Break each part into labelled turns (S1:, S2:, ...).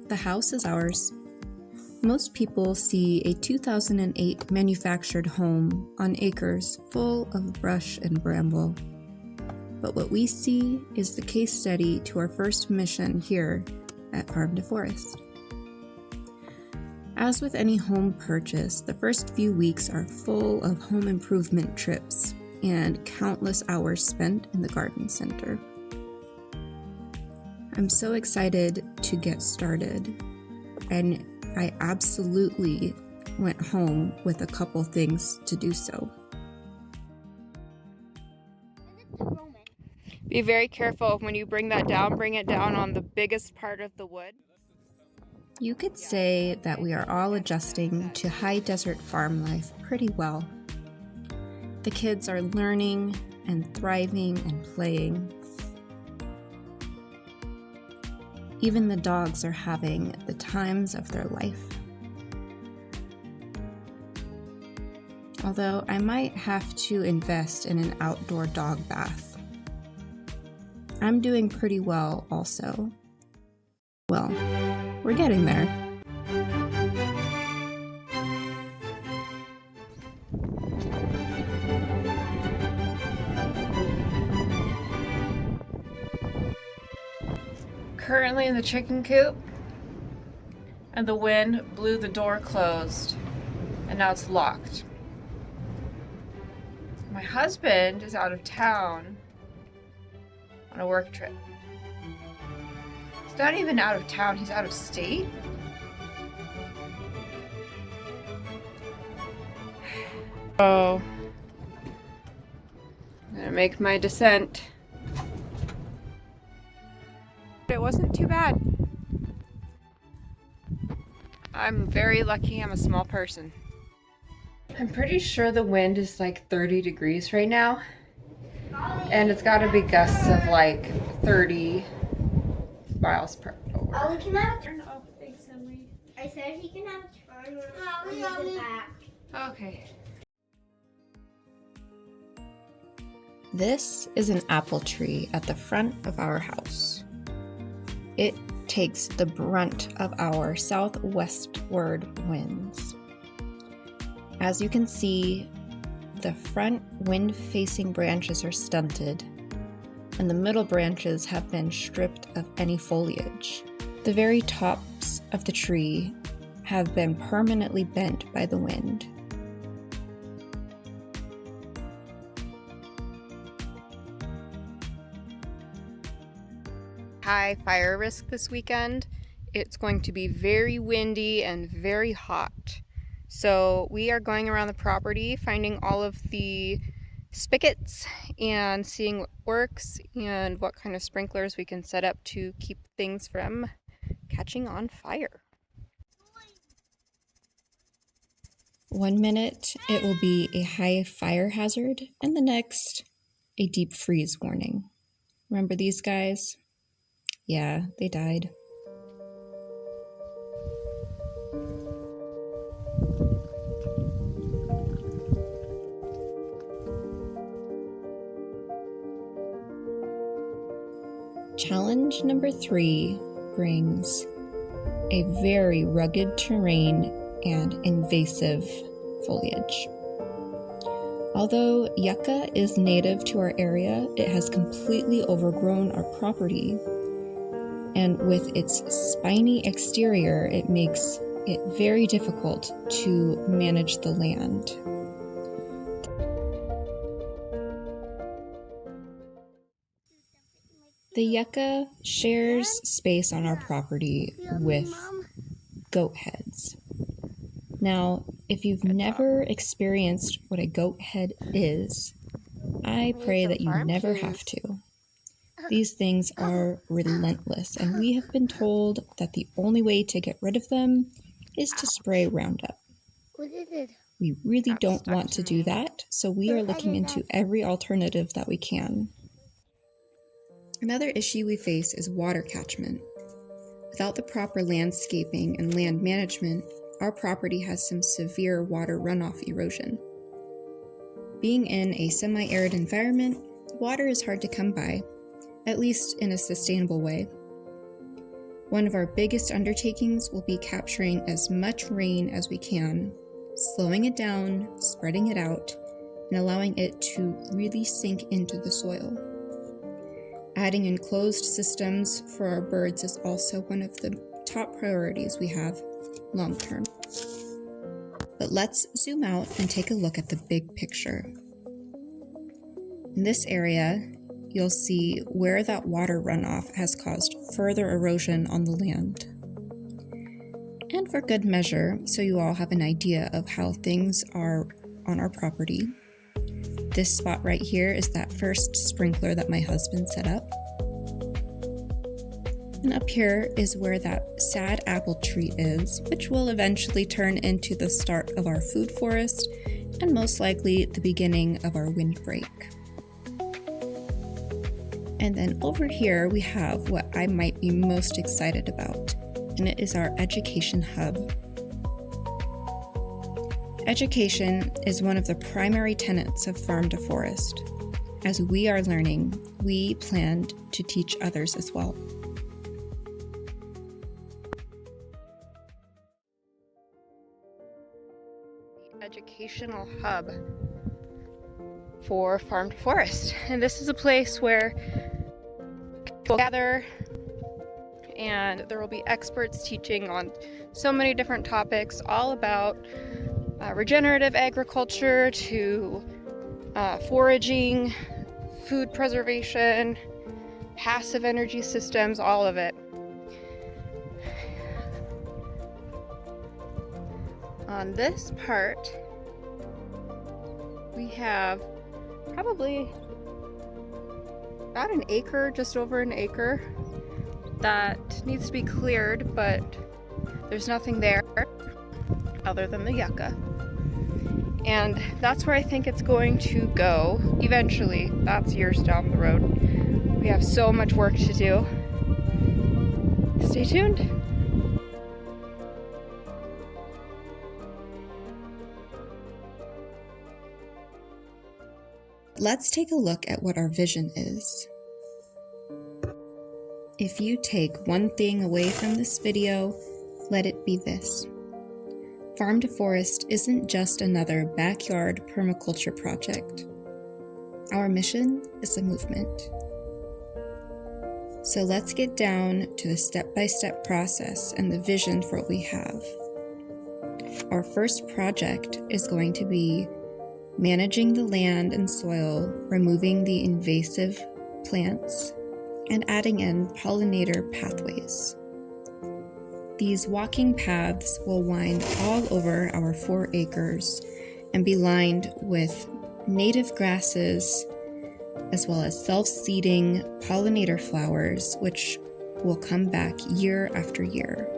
S1: The house is ours. Most people see a 2008 manufactured home on acres full of brush and bramble. But what we see is the case study to our first mission here at Farm to Forest. As with any home purchase, the first few weeks are full of home improvement trips and countless hours spent in the garden center. I'm so excited to get started, and I absolutely went home with a couple things to do so.
S2: Be very careful when you bring that down, bring it down on the biggest part of the wood.
S1: You could say that we are all adjusting to high desert farm life pretty well. The kids are learning and thriving and playing. Even the dogs are having the times of their life. Although I might have to invest in an outdoor dog bath. I'm doing pretty well also. Well, we're getting there.
S2: Currently in the chicken coop, and the wind blew the door closed, and now it's locked. My husband is out of town on a work trip. He's not even out of town, he's out of state. Oh, I'm gonna make my descent. It wasn't too bad. I'm very lucky I'm a small person. I'm pretty sure the wind is like 30 degrees right now. And it's gotta be gusts of like 30 miles per hour.
S3: Ollie can have a turn off. Thanks, Henry. I said he can have a turn off in the back.
S2: Okay.
S1: This is an apple tree at the front of our house. It takes the brunt of our southwestward winds. As you can see, the front wind-facing branches are stunted, and the middle branches have been stripped of any foliage. The very tops of the tree have been permanently bent by the wind.
S2: High fire risk this weekend. It's going to be very windy and very hot. So we are going around the property, finding all of the spigots and seeing what works and what kind of sprinklers we can set up to keep things from catching on fire.
S1: 1 minute it will be a high fire hazard, and the next a deep freeze warning. Remember these guys? Yeah, they died. Challenge number 3 brings a very rugged terrain and invasive foliage. Although yucca is native to our area, it has completely overgrown our property. And with its spiny exterior, it makes it very difficult to manage the land. The yucca shares space on our property with goat heads. Now, if you've never experienced what a goat head is, I pray that you never have to. These things are relentless, and we have been told that the only way to get rid of them is to spray Roundup. We really don't want to do that, so we are looking into every alternative that we can. Another issue we face is water catchment. Without the proper landscaping and land management, our property has some severe water runoff erosion. Being in a semi-arid environment, water is hard to come by, at least in a sustainable way. One of our biggest undertakings will be capturing as much rain as we can, slowing it down, spreading it out, and allowing it to really sink into the soil. Adding enclosed systems for our birds is also one of the top priorities we have long term. But let's zoom out and take a look at the big picture. In this area, you'll see where that water runoff has caused further erosion on the land. And for good measure, so you all have an idea of how things are on our property, this spot right here is that first sprinkler that my husband set up. And up here is where that sad apple tree is, which will eventually turn into the start of our food forest and most likely the beginning of our windbreak. And then over here we have what I might be most excited about, and it is our education hub. Education is one of the primary tenets of Farm to Forest. As we are learning, we plan to teach others as well.
S2: Educational hub for Farm to Forest, and this is a place where people gather, and there will be experts teaching on so many different topics, all about regenerative agriculture to foraging, food preservation, passive energy systems, all of it. On this part, we have probably about an acre, just over an acre, that needs to be cleared, but there's nothing there other than the yucca. And that's where I think it's going to go eventually. That's years down the road. We have so much work to do. Stay tuned.
S1: Let's take a look at what our vision is. If you take one thing away from this video, let it be this. Farm to Forest isn't just another backyard permaculture project. Our mission is a movement. So let's get down to the step-by-step process and the vision for what we have. Our first project is going to be managing the land and soil, removing the invasive plants, and adding in pollinator pathways. These walking paths will wind all over our 4 acres and be lined with native grasses, as well as self-seeding pollinator flowers, which will come back year after year.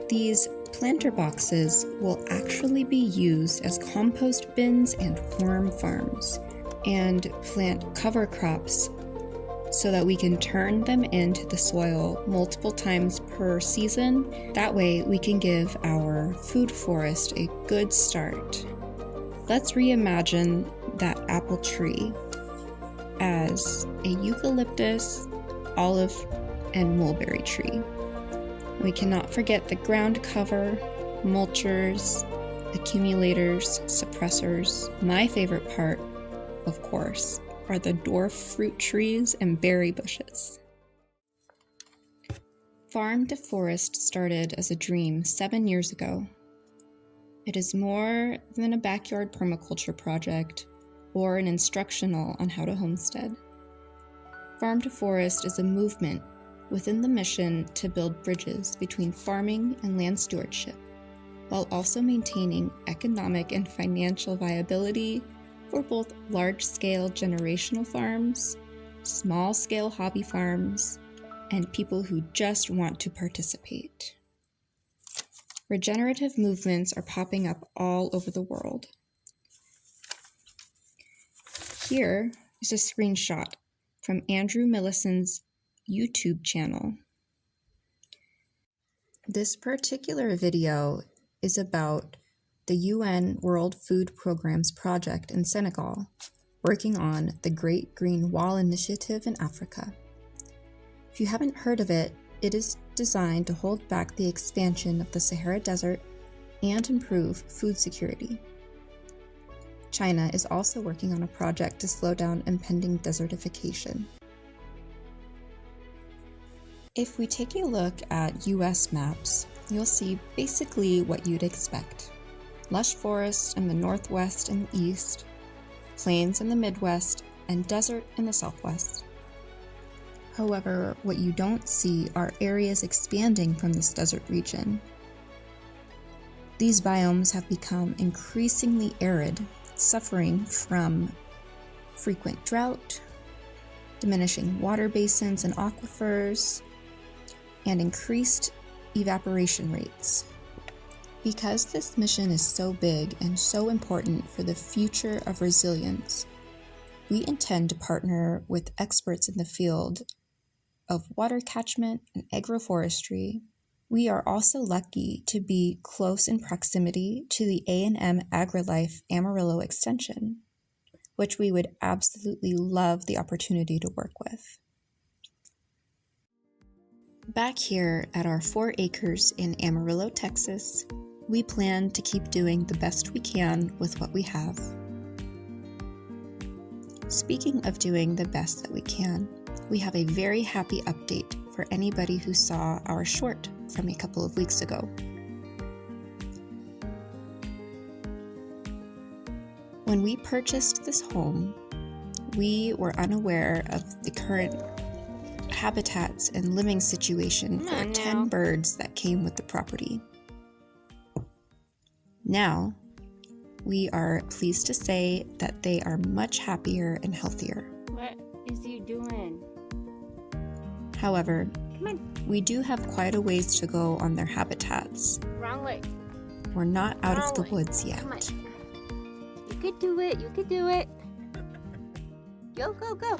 S1: These planter boxes will actually be used as compost bins and worm farms, and plant cover crops so that we can turn them into the soil multiple times per season. That way we can give our food forest a good start. Let's reimagine that apple tree as a eucalyptus, olive, and mulberry tree. We cannot forget the ground cover, mulchers, accumulators, suppressors. My favorite part, of course, are the dwarf fruit trees and berry bushes. Farm to Forest started as a dream 7 years ago. It is more than a backyard permaculture project or an instructional on how to homestead. Farm to Forest is a movement within the mission to build bridges between farming and land stewardship, while also maintaining economic and financial viability for both large-scale generational farms, small-scale hobby farms, and people who just want to participate. Regenerative movements are popping up all over the world. Here is a screenshot from Andrew Millison's YouTube channel. This particular video is about the UN World Food Programme's project in Senegal, working on the Great Green Wall Initiative in Africa. If you haven't heard of it, it is designed to hold back the expansion of the Sahara Desert and improve food security. China is also working on a project to slow down impending desertification. If we take a look at US maps, you'll see basically what you'd expect. Lush forests in the northwest and east, plains in the Midwest, and desert in the southwest. However, what you don't see are areas expanding from this desert region. These biomes have become increasingly arid, suffering from frequent drought, diminishing water basins and aquifers, and increased evaporation rates. Because this mission is so big and so important for the future of resilience, we intend to partner with experts in the field of water catchment and agroforestry. We are also lucky to be close in proximity to the A&M AgriLife Amarillo extension, which we would absolutely love the opportunity to work with. Back here at our 4 acres in Amarillo, Texas, we plan to keep doing the best we can with what we have. Speaking of doing the best that we can, we have a very happy update for anybody who saw our short from a couple of weeks ago. When we purchased this home, we were unaware of the current habitats and living situation for 10 birds that came with the property. Now, we are pleased to say that they are much happier and healthier.
S4: What is you doing?
S1: However,
S4: Come on.
S1: we do have quite a ways to go on their habitats.
S4: Wrong way.
S1: We're not out of the
S4: Wrong way.
S1: woods yet.
S4: Come on. You could do it. You could do it. Go, go, go.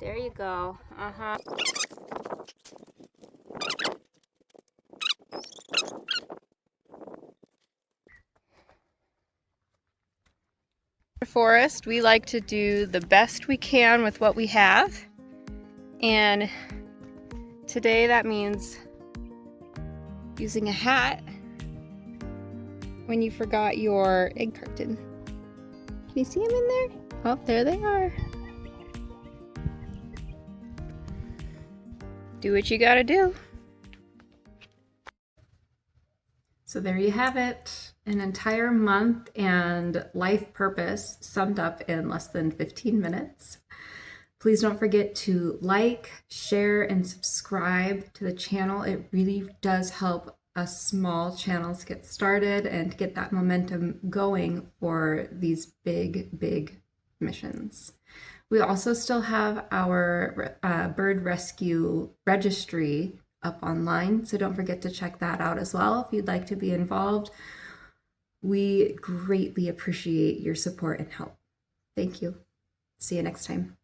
S4: There you go. Uh-huh.
S2: Forest, we like to do the best we can with what we have, and today that means using a hat when you forgot your egg carton. Can you see them in there? Oh, there they are. Do what you gotta do. So there you have it. An entire month and life purpose summed up in less than 15 minutes. Please don't forget to like, share, and subscribe to the channel. It really does help us small channels get started and get that momentum going for these big missions. We also still have our bird rescue registry up online, so don't forget to check that out as well if you'd like to be involved. We greatly appreciate your support and help. Thank you. See you next time.